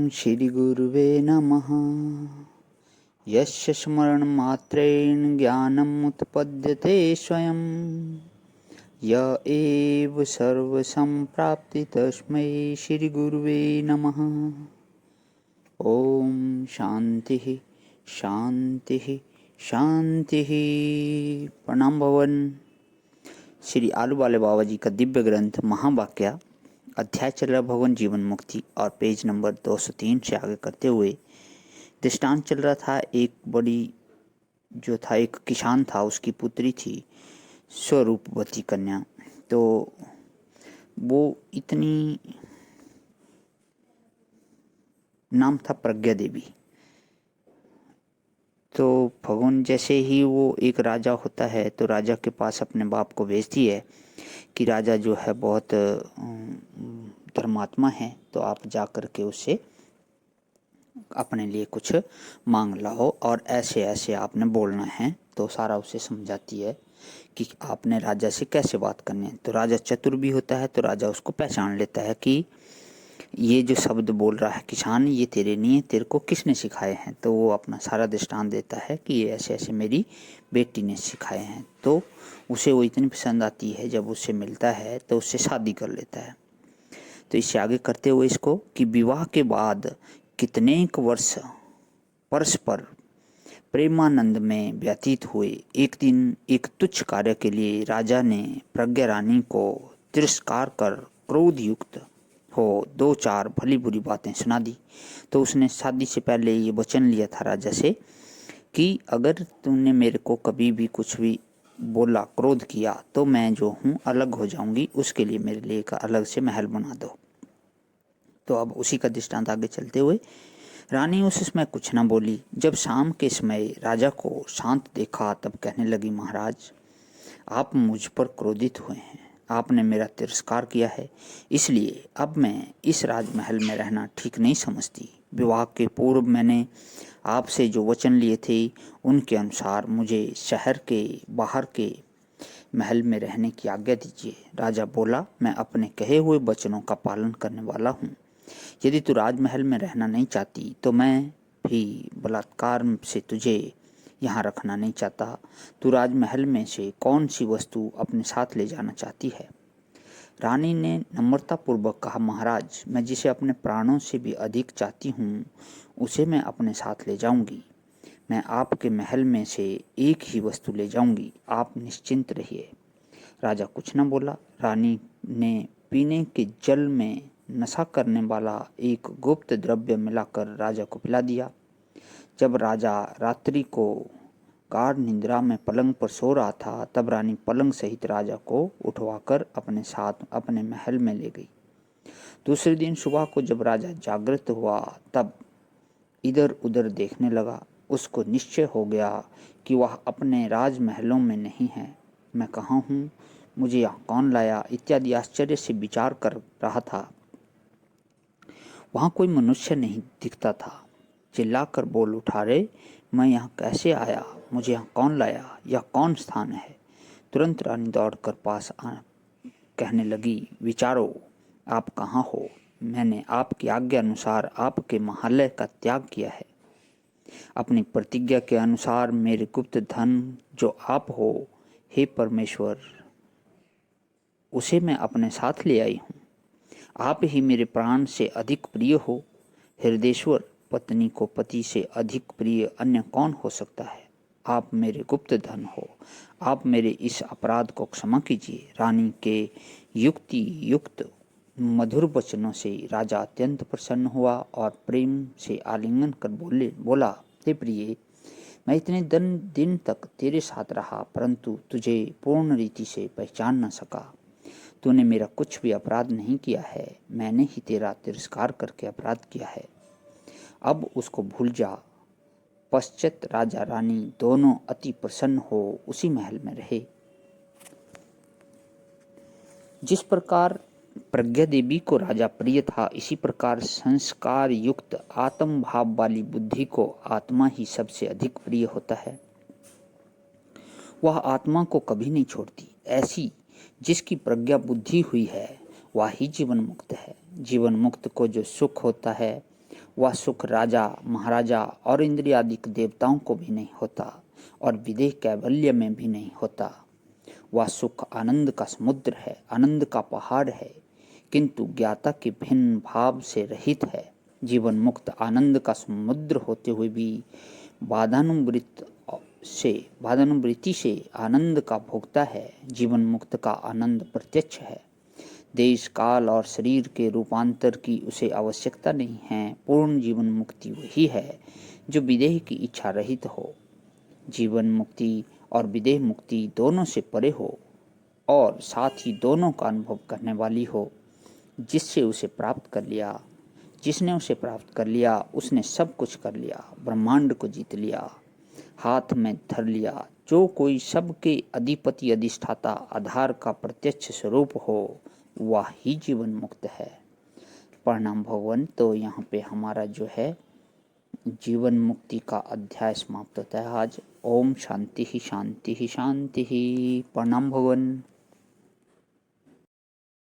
श्रीगुरुवे नमः। यस्य स्मरणमात्रेण ज्ञानमुत्पद्यते स्वयं, य एव सर्वसम्प्राप्ति तस्मै श्रीगुरुवे नमः। ओम शांति शांति शांति। प्रणाम भवन। श्री आलू वाले बाबा जी का दिव्य ग्रंथ महावाक्य अध्याय चल रहा भगवान जीवन मुक्ति और पेज नंबर 203 से आगे करते हुए दृष्टांत चल रहा था। एक बड़ी जो था, एक किसान था, उसकी पुत्री थी स्वरूपवती कन्या। तो वो इतनी, नाम था प्रज्ञा देवी। तो भगवान जैसे ही वो एक राजा होता है तो राजा के पास अपने बाप को भेजती है कि राजा जो है बहुत धर्मात्मा है, तो आप जा कर के उससे अपने लिए कुछ मांग लाओ और ऐसे ऐसे आपने बोलना है। तो सारा उसे समझाती है कि आपने राजा से कैसे बात करनी है। तो राजा चतुर भी होता है, तो राजा उसको पहचान लेता है कि ये जो शब्द बोल रहा है किसान, ये तेरे नहीं है, तेरे को किसने सिखाए हैं। तो वो अपना सारा दृष्टांत देता है कि ये ऐसे ऐसे मेरी बेटी ने सिखाए हैं। तो उसे वो इतनी पसंद आती है, जब उससे मिलता है तो उससे शादी कर लेता है। तो इससे आगे करते हुए इसको कि विवाह के बाद कितनेक वर्ष परस्पर प्रेमानंद में व्यतीत हुए। एक दिन एक तुच्छ कार्य के लिए राजा ने प्रज्ञा रानी को तिरस्कार कर क्रोध युक्त हो दो चार भली बुरी बातें सुना दी। तो उसने शादी से पहले ये वचन लिया था राजा से कि अगर तुमने मेरे को कभी भी कुछ भी बोला, क्रोध किया, तो मैं जो हूँ अलग हो जाऊंगी, उसके लिए मेरे लिए एक अलग से महल बना दो। तो अब उसी का दृष्टांत आगे चलते हुए रानी उस समय कुछ न बोली। जब शाम के समय राजा को शांत देखा तब कहने लगी, महाराज, आप मुझ पर क्रोधित हुए हैं, आपने मेरा तिरस्कार किया है, इसलिए अब मैं इस राजमहल में रहना ठीक नहीं समझती। विवाह के पूर्व मैंने आपसे जो वचन लिए थे उनके अनुसार मुझे शहर के बाहर के महल में रहने की आज्ञा दीजिए। राजा बोला, मैं अपने कहे हुए वचनों का पालन करने वाला हूँ। यदि तू राजमहल में रहना नहीं चाहती तो मैं भी बलात्कार से तुझे यहाँ रखना नहीं चाहता। तू राजमहल में से कौन सी वस्तु अपने साथ ले जाना चाहती है? रानी ने नम्रता पूर्वक कहा, महाराज, मैं जिसे अपने प्राणों से भी अधिक चाहती हूँ उसे मैं अपने साथ ले जाऊंगी। मैं आपके महल में से एक ही वस्तु ले जाऊंगी, आप निश्चिंत रहिए। राजा कुछ न बोला। रानी ने पीने के जल में नशा करने वाला एक गुप्त द्रव्य मिलाकर राजा को पिला दिया। जब राजा रात्रि को गाढ़ निद्रा में पलंग पर सो रहा था, तब रानी पलंग सहित राजा को उठवाकर अपने साथ अपने महल में ले गई। दूसरे दिन सुबह को जब राजा जागृत हुआ तब इधर उधर देखने लगा। उसको निश्चय हो गया कि वह अपने राजमहलों में नहीं है। मैं कहाँ हूँ, मुझे यहाँ कौन लाया, इत्यादि आश्चर्य से विचार कर रहा था। वहाँ कोई मनुष्य नहीं दिखता था। चिल्लाकर बोल उठा, रे, मैं यहाँ कैसे आया, मुझे यहाँ कौन लाया, यह कौन स्थान है? तुरंत रानी दौड़कर पास कहने लगी, विचारो, आप कहाँ हो? मैंने आपकी आज्ञा अनुसार आपके महालय का त्याग किया है। अपनी प्रतिज्ञा के अनुसार मेरे गुप्त धन जो आप हो, हे परमेश्वर, उसे मैं अपने साथ ले आई हूँ। आप ही मेरे प्राण से अधिक प्रिय हो। हृदयेश्वर, पत्नी को पति से अधिक प्रिय अन्य कौन हो सकता है? आप मेरे गुप्त धन हो, आप मेरे इस अपराध को क्षमा कीजिए। रानी के युक्ति युक्त मधुर वचनों से राजा अत्यंत प्रसन्न हुआ और प्रेम से आलिंगन कर बोला, हे प्रिय, मैं इतने दिन तक तेरे साथ रहा, परंतु तुझे पूर्ण रीति से पहचान न सका। तूने मेरा कुछ भी अपराध नहीं किया है, मैंने ही तेरा तिरस्कार करके अपराध किया है। अब उसको भूल जा। पश्चात राजा रानी दोनों अति प्रसन्न हो उसी महल में रहे। जिस प्रकार प्रज्ञा देवी को राजा प्रिय था, इसी प्रकार संस्कार युक्त आत्म भाव वाली बुद्धि को आत्मा ही सबसे अधिक प्रिय होता है। वह आत्मा को कभी नहीं छोड़ती। ऐसी जिसकी प्रज्ञा बुद्धि हुई है वह ही जीवन मुक्त है। जीवन मुक्त को जो सुख होता है वह सुख राजा महाराजा और इंद्रियादिक देवताओं को भी नहीं होता और विदेह कैवल्य में भी नहीं होता। वह सुख आनंद का समुद्र है, आनंद का पहाड़ है, किंतु ज्ञाता के भिन्न भाव से रहित है। जीवन मुक्त आनंद का समुद्र होते हुए भी बाधानुवृत्ति से आनंद का भोगता है। जीवन मुक्त का आनंद प्रत्यक्ष है। देश काल और शरीर के रूपांतर की उसे आवश्यकता नहीं है। पूर्ण जीवन मुक्ति वही है जो विदेह की इच्छा रहित हो, जीवन मुक्ति और विदेह मुक्ति दोनों से परे हो और साथ ही दोनों का अनुभव करने वाली हो। जिसने उसे प्राप्त कर लिया उसने सब कुछ कर लिया, ब्रह्मांड को जीत लिया, हाथ में धर लिया। जो कोई सबके अधिपति अधिष्ठाता आधार का प्रत्यक्ष स्वरूप हो वह ही जीवन मुक्त है। प्रणाम भगवान। तो यहाँ पे हमारा जो है जीवन मुक्ति का अध्याय समाप्त होता है आज। ओम शांति ही शांति ही शांति ही। प्रणाम भगवान।